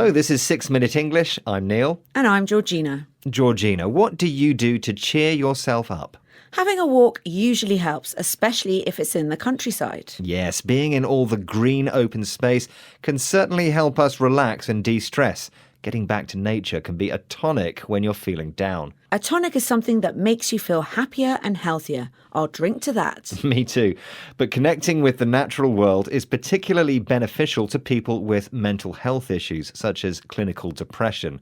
Hello, this is 6 Minute English. I'm Neil. And I'm Georgina. Georgina, what do you do to cheer yourself up? Having a walk usually helps, especially if it's in the countryside. Yes, being in all the green open space can certainly help us relax and de-stress. Getting back to nature can be a tonic when you're feeling down. A tonic is something that makes you feel happier and healthier. I'll drink to that. Me too. But connecting with the natural world is particularly beneficial to people with mental health issues, such as clinical depression.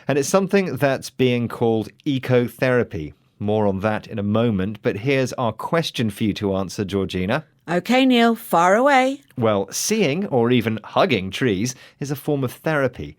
And it's something that's being called ecotherapy. More on that in a moment, but here's our question for you to answer, Georgina. OK, Neil, far away. Well, seeing or even hugging trees is a form of therapy.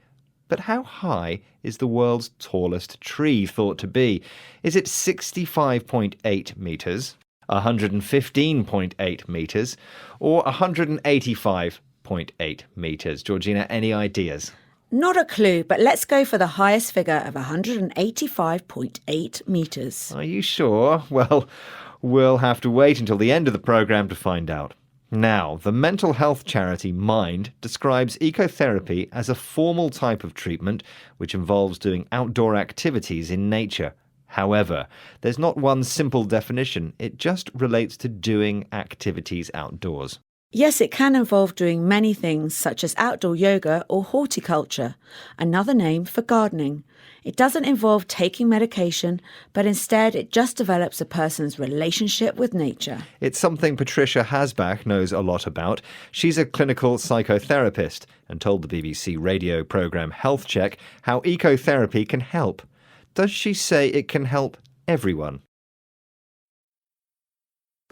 But how high is the world's tallest tree thought to be? Is it 65.8 metres, 115.8 metres, or 185.8 metres? Georgina, any ideas? Not a clue, but let's go for the highest figure of 185.8 metres. Are you sure? Well, we'll have to wait until the end of the programme to find out. Now, the mental health charity Mind describes ecotherapy as a formal type of treatment which involves doing outdoor activities in nature. However, there's not one simple definition. It just relates to doing activities outdoors. Yes, it can involve doing many things such as outdoor yoga or horticulture, another name for gardening. It doesn't involve taking medication, but instead it just develops a person's relationship with nature. It's something Patricia Hasbach knows a lot about. She's a clinical psychotherapist and told the BBC radio programme Health Check how ecotherapy can help. Does she say it can help everyone?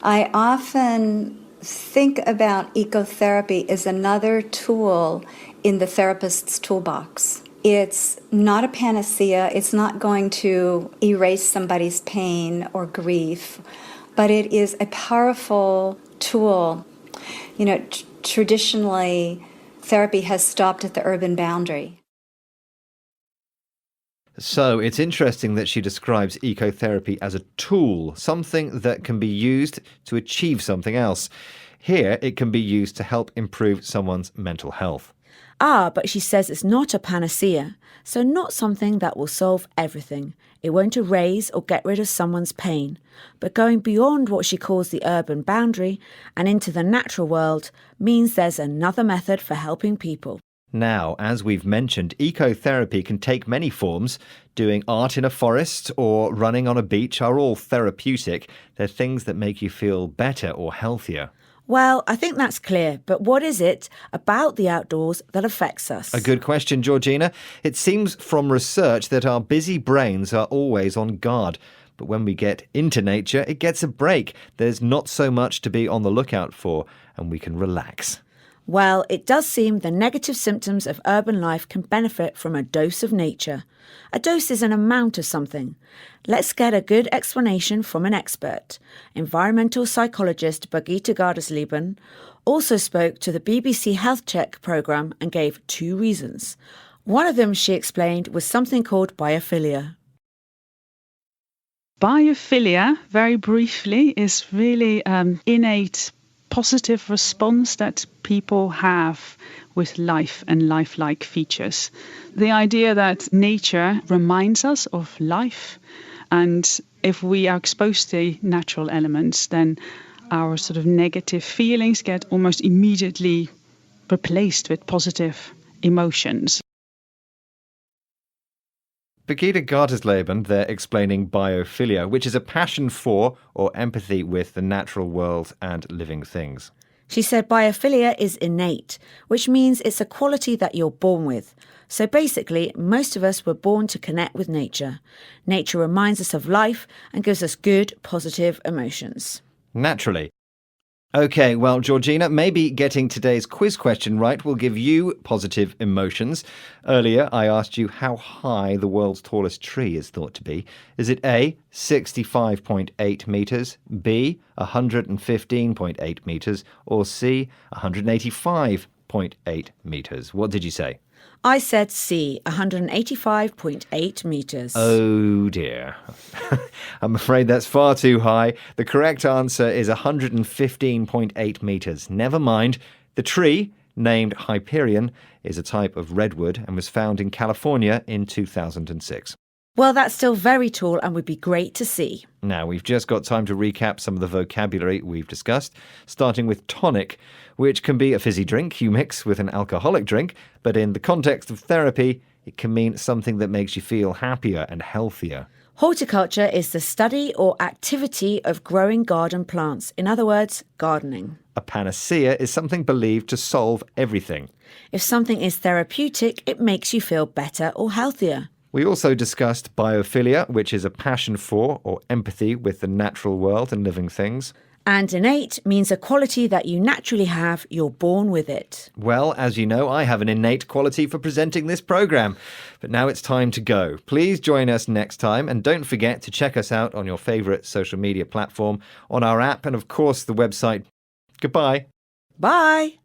I often think about ecotherapy as another tool in the therapist's toolbox. It's not a panacea. It's not going to erase somebody's pain or grief, but it is a powerful tool. You know, traditionally, therapy has stopped at the urban boundary. So it's interesting that she describes ecotherapy as a tool, something that can be used to achieve something else. Here, it can be used to help improve someone's mental health. But she says it's not a panacea, so not something that will solve everything. It won't erase or get rid of someone's pain, but going beyond what she calls the urban boundary and into the natural world means there's another method for helping people. Now, as we've mentioned, ecotherapy can take many forms. Doing art in a forest or running on a beach are all therapeutic. They're things that make you feel better or healthier. Well, I think that's clear, but what is it about the outdoors that affects us? A good question, Georgina. It seems from research that our busy brains are always on guard. But when we get into nature, it gets a break. There's not so much to be on the lookout for, and we can relax. Well, it does seem the negative symptoms of urban life can benefit from a dose of nature. A dose is an amount of something. Let's get a good explanation from an expert. Environmental psychologist Birgitte Gardesleben also spoke to the BBC Health Check programme and gave 2 reasons. One of them, she explained, was something called biophilia. Biophilia, very briefly, is really innate positive response that people have with life and lifelike features. The idea that nature reminds us of life, and if we are exposed to natural elements, then our sort of negative feelings get almost immediately replaced with positive emotions. Birgitte Gardesleben there explaining biophilia, which is a passion for or empathy with the natural world and living things. She said biophilia is innate, which means it's a quality that you're born with. So basically, most of us were born to connect with nature. Nature reminds us of life and gives us good, positive emotions. Naturally. OK, well, Georgina, maybe getting today's quiz question right will give you positive emotions. Earlier, I asked you how high the world's tallest tree is thought to be. Is it A, 65.8 metres, B, 115.8 metres, or C, 185.8 metres? What did you say? I said C, 185.8 metres. Oh dear. I'm afraid that's far too high. The correct answer is 115.8 metres. Never mind. The tree named Hyperion, is a type of redwood and was found in California in 2006. Well, that's still very tall and would be great to see. Now, we've just got time to recap some of the vocabulary we've discussed, starting with tonic, which can be a fizzy drink you mix with an alcoholic drink, but in the context of therapy, it can mean something that makes you feel happier and healthier. Horticulture is the study or activity of growing garden plants. In other words, gardening. A panacea is something believed to solve everything. If something is therapeutic, it makes you feel better or healthier. We also discussed biophilia, which is a passion for or empathy with the natural world and living things. And innate means a quality that you naturally have, you're born with it. Well, as you know, I have an innate quality for presenting this programme. But now it's time to go. Please join us next time, and don't forget to check us out on your favourite social media platform, on our app, and of course the website. Goodbye. Bye.